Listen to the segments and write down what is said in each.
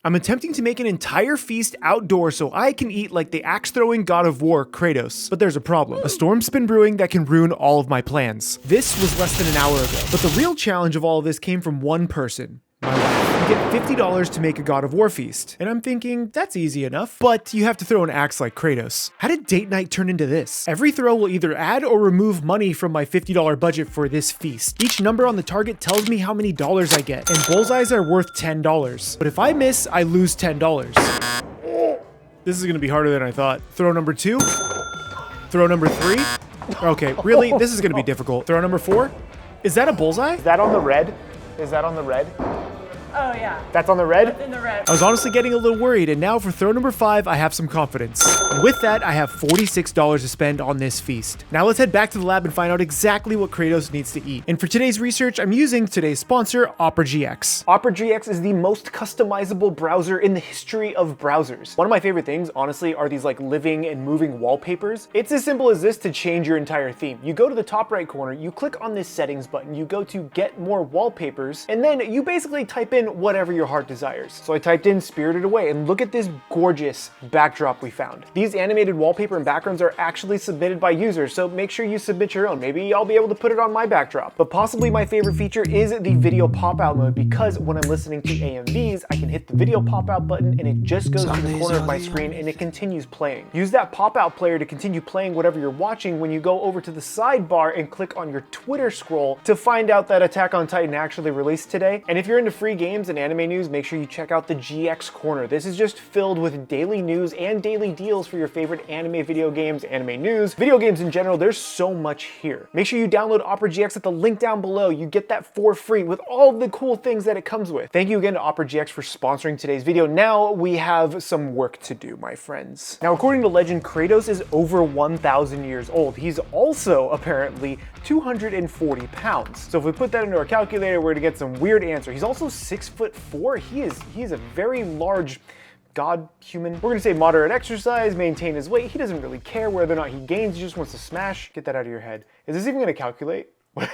I'm attempting to make an entire feast outdoor so I can eat like the axe-throwing god of war, Kratos. But there's a problem. A storm's been brewing that can ruin all of my plans. This was less than an hour ago, but the real challenge of all of this came from one person. My wife. You get $50 to make a God of War feast. And I'm thinking, that's easy enough. But you have to throw an axe like Kratos. How did date night turn into this? Every throw will either add or remove money from my $50 budget for this feast. Each number on the target tells me how many dollars I get. And bullseyes are worth $10. But if I miss, I lose $10. This is going to be harder than I thought. Throw number 2. Throw number 3. Okay, really? This is going to be difficult. Throw number 4. Is that a bullseye? Is that on the red? Is that on the red? Oh yeah. That's on the red? That's in the red. I was honestly getting a little worried, and now for throw number 5, I have some confidence. And with that, I have $46 to spend on this feast. Now let's head back to the lab and find out exactly what Kratos needs to eat. And for today's research, I'm using today's sponsor, Opera GX. Opera GX is the most customizable browser in the history of browsers. One of my favorite things, honestly, are these like living and moving wallpapers. It's as simple as this to change your entire theme. You go to the top right corner, you click on this settings button, you go to get more wallpapers, and then you basically type in whatever your heart desires. So I typed in Spirited Away, and look at this gorgeous backdrop we found. These animated wallpaper and backgrounds are actually submitted by users, so make sure you submit your own. Maybe I'll be able to put it on my backdrop. But possibly my favorite feature is the video pop-out mode, because when I'm listening to AMVs, I can hit the video pop-out button and it just goes to the corner of my screen and it continues playing. Use that pop-out player to continue playing whatever you're watching when you go over to the sidebar and click on your Twitter scroll to find out that Attack on Titan actually released today. And if you're into free games and anime news, make sure you check out the GX Corner. This is just filled with daily news and daily deals for your favorite anime, video games, anime news, video games in general. There's so much here. Make sure you download Opera GX at the link down below. You get that for free with all of the cool things that it comes with. Thank you again to Opera GX for sponsoring today's video. Now we have some work to do, my friends. Now, according to legend, Kratos is over 1,000 years old. He's also apparently 240 pounds. So if we put that into our calculator, we're gonna get some weird answer. He's also 6'4". He is a very large god human. We're gonna say moderate exercise, maintain his weight. He doesn't really care whether or not he gains, he just wants to smash. Get that out of your head. Is this even gonna calculate? Is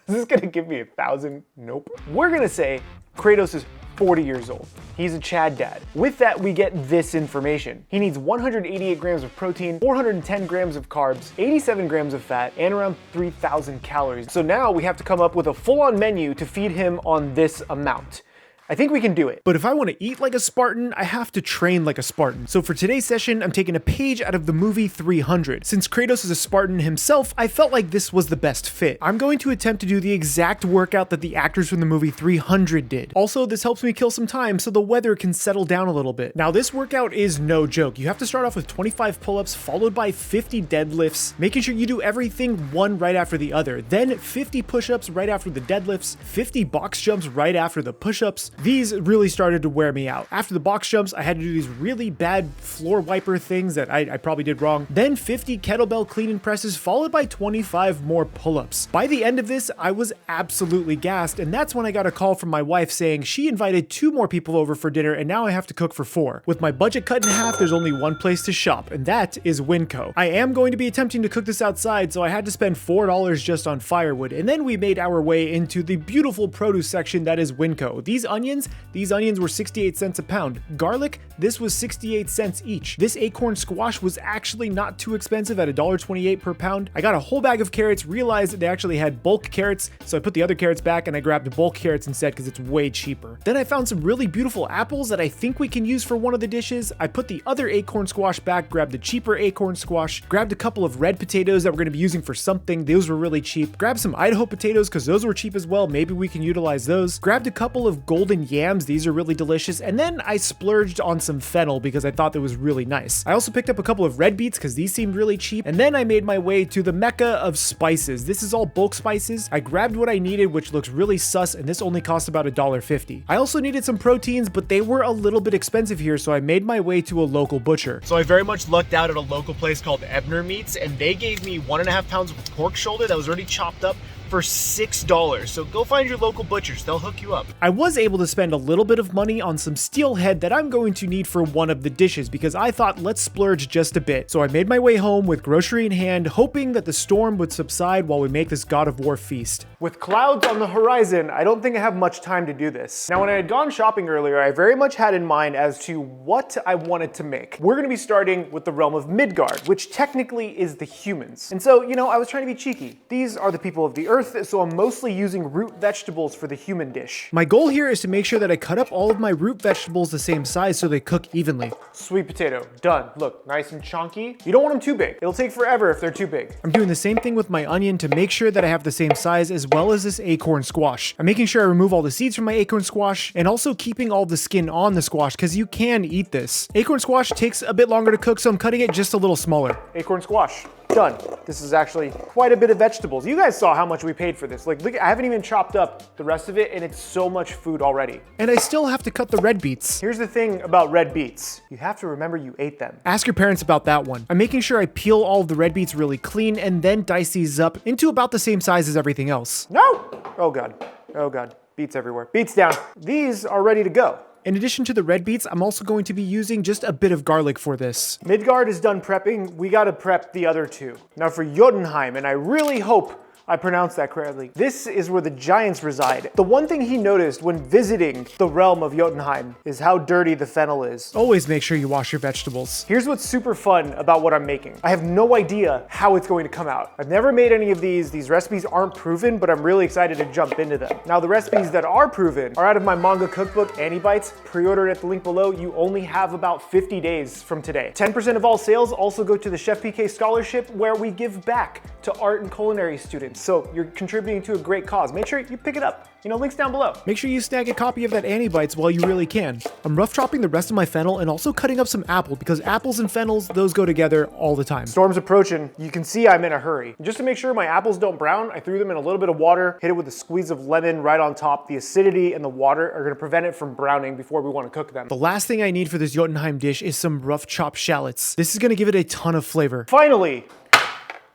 this gonna give me 1,000? Nope. We're gonna say Kratos is 40 years old. He's a Chad dad. With that, we get this information. He needs 188 grams of protein, 410 grams of carbs, 87 grams of fat, and around 3,000 calories. So now we have to come up with a full-on menu to feed him on this amount. I think we can do it. But if I want to eat like a Spartan, I have to train like a Spartan. So for today's session, I'm taking a page out of the movie 300. Since Kratos is a Spartan himself, I felt like this was the best fit. I'm going to attempt to do the exact workout that the actors from the movie 300 did. Also, this helps me kill some time so the weather can settle down a little bit. Now, this workout is no joke. You have to start off with 25 pull-ups followed by 50 deadlifts, making sure you do everything one right after the other. Then 50 push-ups right after the deadlifts, 50 box jumps right after the push-ups. These really started to wear me out. After the box jumps, I had to do these really bad floor wiper things that I probably did wrong. Then 50 kettlebell clean and presses, followed by 25 more pull-ups. By the end of this, I was absolutely gassed, and that's when I got a call from my wife saying she invited 2 more people over for dinner, and now I have to cook for 4. With my budget cut in half, there's only one place to shop, and that is Winco. I am going to be attempting to cook this outside, so I had to spend $4 just on firewood, and then we made our way into the beautiful produce section that is Winco. These onions were 68 cents a pound. Garlic, this was 68 cents each. This acorn squash was actually not too expensive at $1.28 per pound. I got a whole bag of carrots, realized that they actually had bulk carrots, so I put the other carrots back and I grabbed bulk carrots instead because it's way cheaper. Then I found some really beautiful apples that I think we can use for one of the dishes. I put the other acorn squash back, grabbed the cheaper acorn squash, grabbed a couple of red potatoes that we're going to be using for something. Those were really cheap. Grabbed some Idaho potatoes because those were cheap as well. Maybe we can utilize those. Grabbed a couple of golden yams. These are really delicious. And then I splurged on some fennel because I thought that was really nice. I also picked up a couple of red beets because these seemed really cheap. And then I made my way to the mecca of spices. This is all bulk spices. I grabbed what I needed, which looks really sus, and this only cost about $1.50. I also needed some proteins, but they were a little bit expensive here, so I made my way to a local butcher. So I very much lucked out at a local place called Ebner Meats, and they gave me 1.5 pounds of pork shoulder that was already chopped up for $6. So go find your local butchers, they'll hook you up. I was able to spend a little bit of money on some steelhead that I'm going to need for one of the dishes because I thought let's splurge just a bit. So I made my way home with grocery in hand, hoping that the storm would subside while we make this God of War feast. With clouds on the horizon, I don't think I have much time to do this. Now, when I had gone shopping earlier, I very much had in mind as to what I wanted to make. We're gonna be starting with the realm of Midgard, which technically is the humans. And so, I was trying to be cheeky. These are the people of the earth, so I'm mostly using root vegetables for the human dish. My goal here is to make sure that I cut up all of my root vegetables the same size so they cook evenly. Sweet potato, done. Look, nice and chunky. You don't want them too big. It'll take forever if they're too big. I'm doing the same thing with my onion to make sure that I have the same size as well as this acorn squash. I'm making sure I remove all the seeds from my acorn squash and also keeping all the skin on the squash because you can eat this. Acorn squash takes a bit longer to cook, so I'm cutting it just a little smaller. Acorn squash, done. This is actually quite a bit of vegetables. You guys saw how much we paid for this. Like, look, I haven't even chopped up the rest of it and it's so much food already. And I still have to cut the red beets. Here's the thing about red beets. You have to remember you ate them. Ask your parents about that one. I'm making sure I peel all of the red beets really clean and then dice these up into about the same size as everything else. No! Oh God, oh God. Beets everywhere. Beets down. These are ready to go. In addition to the red beets, I'm also going to be using just a bit of garlic for this. Midgard is done prepping. We gotta prep the other two. Now for Jotunheim, and I really hope I pronounced that correctly. This is where the giants reside. The one thing he noticed when visiting the realm of Jotunheim is how dirty the fennel is. Always make sure you wash your vegetables. Here's what's super fun about what I'm making. I have no idea how it's going to come out. I've never made any of these. These recipes aren't proven, but I'm really excited to jump into them. Now the recipes that are proven are out of my manga cookbook, Annie Bites. Pre-order at the link below. You only have about 50 days from today. 10% of all sales also go to the CHEFPK scholarship where we give back to art and culinary students. So you're contributing to a great cause. Make sure you pick it up. Links down below. Make sure you snag a copy of that Annie Bites while you really can. I'm rough chopping the rest of my fennel and also cutting up some apple because apples and fennels, those go together all the time. Storm's approaching. You can see I'm in a hurry. Just to make sure my apples don't brown, I threw them in a little bit of water, hit it with a squeeze of lemon right on top. The acidity and the water are gonna prevent it from browning before we wanna cook them. The last thing I need for this Jotunheim dish is some rough chopped shallots. This is gonna give it a ton of flavor. Finally,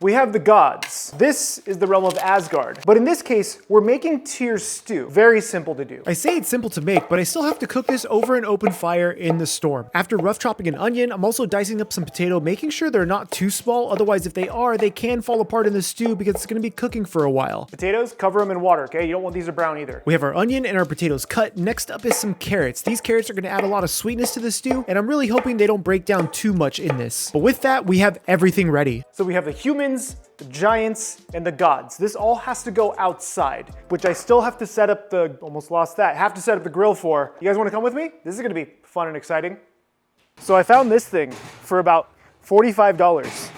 we have the gods. This is the realm of Asgard. But in this case, we're making Tyr's stew. Very simple to do. I say it's simple to make, but I still have to cook this over an open fire in the storm. After rough chopping an onion, I'm also dicing up some potato, making sure they're not too small. Otherwise, if they are, they can fall apart in the stew because it's gonna be cooking for a while. Potatoes, cover them in water, okay? You don't want these to brown either. We have our onion and our potatoes cut. Next up is some carrots. These carrots are gonna add a lot of sweetness to the stew, and I'm really hoping they don't break down too much in this. But with that, we have everything ready. So we have the humans, the giants, and the gods. This all has to go outside, which I still have to set up the, almost lost that, have to set up the grill for. You guys wanna come with me? This is gonna be fun and exciting. So I found this thing for about $45,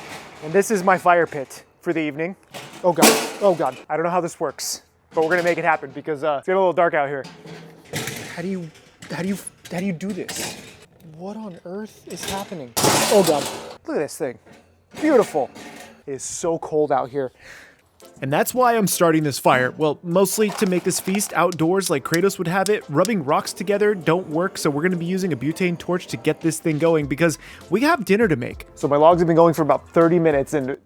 and this is my fire pit for the evening. Oh God, I don't know how this works, but we're gonna make it happen because it's getting a little dark out here. How do you do this? What on earth is happening? Oh God, look at this thing. Beautiful. It is so cold out here. And that's why I'm starting this fire. Well, mostly to make this feast outdoors like Kratos would have it. Rubbing rocks together don't work, so we're gonna be using a butane torch to get this thing going because we have dinner to make. So my logs have been going for about 30 minutes and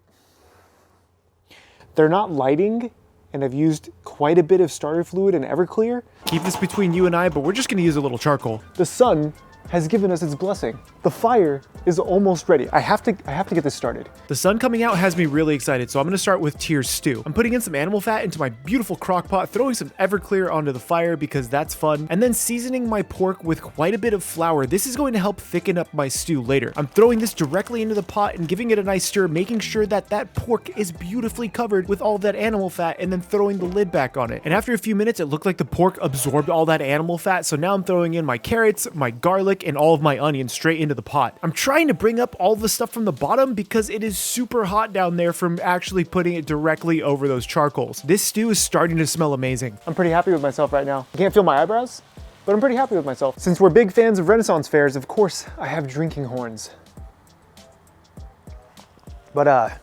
they're not lighting, and I've used quite a bit of starter fluid and Everclear. Keep this between you and I, but we're just gonna use a little charcoal. The sun has given us its blessing. The fire is almost ready. I have to get this started. The sun coming out has me really excited, so I'm gonna start with Tyr's stew. I'm putting in some animal fat into my beautiful crock pot, throwing some Everclear onto the fire because that's fun, and then seasoning my pork with quite a bit of flour. This is going to help thicken up my stew later. I'm throwing this directly into the pot and giving it a nice stir, making sure that that pork is beautifully covered with all of that animal fat, and then throwing the lid back on it. And after a few minutes, it looked like the pork absorbed all that animal fat, so now I'm throwing in my carrots, my garlic, and all of my onions straight into the pot. I'm trying to bring up all the stuff from the bottom because it is super hot down there from actually putting it directly over those charcoals. This stew is starting to smell amazing. I'm pretty happy with myself right now. I can't feel my eyebrows, but I'm pretty happy with myself. Since we're big fans of Renaissance fairs, of course, I have drinking horns. But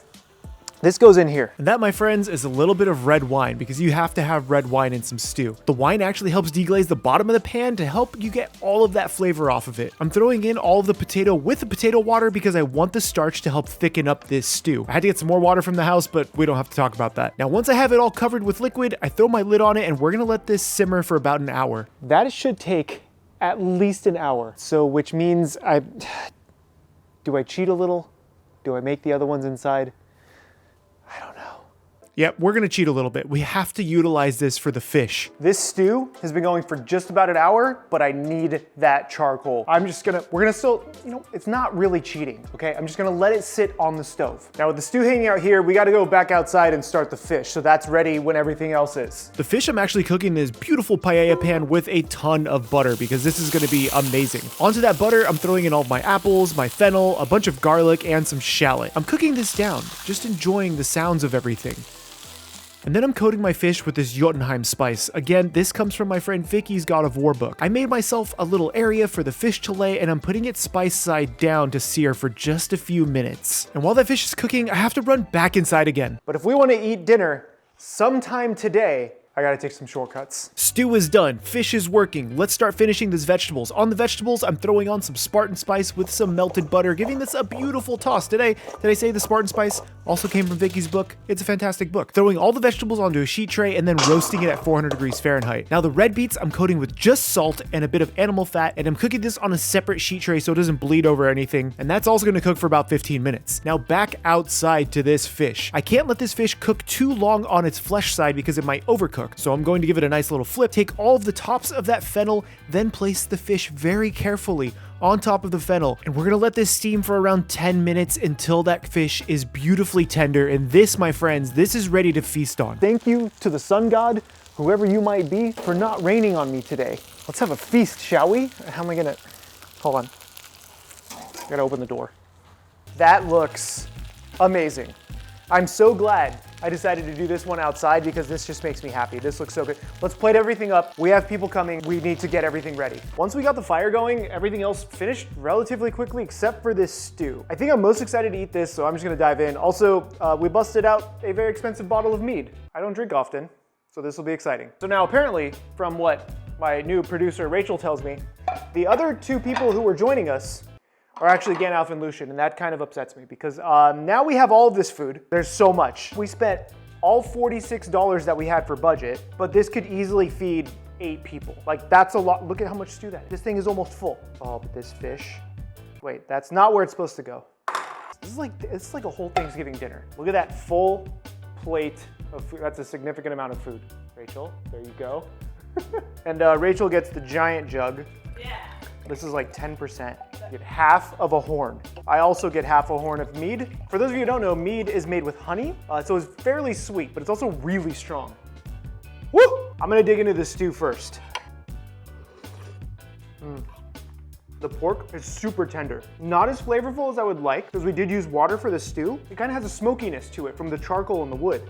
This goes in here. And that, my friends, is a little bit of red wine because you have to have red wine in some stew. The wine actually helps deglaze the bottom of the pan to help you get all of that flavor off of it. I'm throwing in all of the potato with the potato water because I want the starch to help thicken up this stew. I had to get some more water from the house, but we don't have to talk about that. Now, once I have it all covered with liquid, I throw my lid on it and we're gonna let this simmer for about an hour. That should take at least an hour. So, which means do I cheat a little? Do I make the other ones inside? I don't know. Yep, we're gonna cheat a little bit. We have to utilize this for the fish. This stew has been going for just about an hour, but I need that charcoal. We're gonna still, it's not really cheating, okay? I'm just gonna let it sit on the stove. Now with the stew hanging out here, we gotta go back outside and start the fish, so that's ready when everything else is. The fish I'm actually cooking in this beautiful paella pan with a ton of butter because this is gonna be amazing. Onto that butter, I'm throwing in all of my apples, my fennel, a bunch of garlic, and some shallot. I'm cooking this down, just enjoying the sounds of everything. And then I'm coating my fish with this Jotunheim spice. Again, this comes from my friend Vicky's God of War book. I made myself a little area for the fish to lay and I'm putting it spice side down to sear for just a few minutes. And while that fish is cooking, I have to run back inside again. But if we want to eat dinner sometime today, I gotta take some shortcuts. Stew is done, fish is working. Let's start finishing these vegetables. On the vegetables, I'm throwing on some Spartan spice with some melted butter, giving this a beautiful toss. Did I say the Spartan spice also came from Vicky's book? It's a fantastic book. Throwing all the vegetables onto a sheet tray and then roasting it at 400 degrees Fahrenheit. Now the red beets, I'm coating with just salt and a bit of animal fat, and I'm cooking this on a separate sheet tray so it doesn't bleed over anything. And that's also gonna cook for about 15 minutes. Now back outside to this fish. I can't let this fish cook too long on its flesh side because it might overcook. So I'm going to give it a nice little flip, take all of the tops of that fennel, then place the fish very carefully on top of the fennel. And we're gonna let this steam for around 10 minutes until that fish is beautifully tender. And this, my friends, this is ready to feast on. Thank you to the sun god, whoever you might be, for not raining on me today. Let's have a feast, shall we? How am I gonna, hold on. I gotta open the door. That looks amazing. I'm so glad I decided to do this one outside because this just makes me happy. This looks so good. Let's plate everything up. We have people coming. We need to get everything ready. Once we got the fire going, everything else finished relatively quickly except for this stew. I think I'm most excited to eat this, so I'm just gonna dive in. Also, we busted out a very expensive bottle of mead. I don't drink often, so this will be exciting. So now apparently, from what my new producer Rachel tells me, the other two people who were joining us are actually Gandalf and Lucian, and that kind of upsets me because now we have all of this food. There's so much. We spent all $46 that we had for budget, but this could easily feed 8 people. Like, that's a lot. Look at how much stew that is. This thing is almost full. Oh, but this fish. Wait, that's not where it's supposed to go. It's like a whole Thanksgiving dinner. Look at that full plate of food. That's a significant amount of food. Rachel, there you go. And Rachel gets the giant jug. Yeah. This is like 10%. You get half of a horn. I also get half a horn of mead. For those of you who don't know, mead is made with honey, so it's fairly sweet, but it's also really strong. Woo! I'm gonna dig into the stew first. The pork is super tender. Not as flavorful as I would like, because we did use water for the stew. It kind of has a smokiness to it from the charcoal and the wood.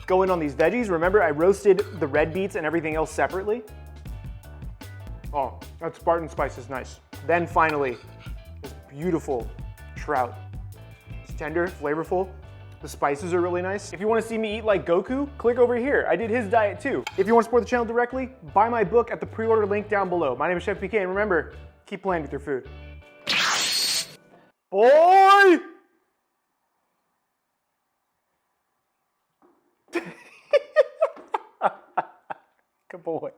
Go in on these veggies. Remember, I roasted the red beets and everything else separately. Oh, that Spartan spice is nice. Then finally, this beautiful trout. It's tender, flavorful. The spices are really nice. If you want to see me eat like Goku, click over here. I did his diet too. If you want to support the channel directly, buy my book at the pre-order link down below. My name is CHEFPK, and remember, keep playing with your food. Boy! Good boy.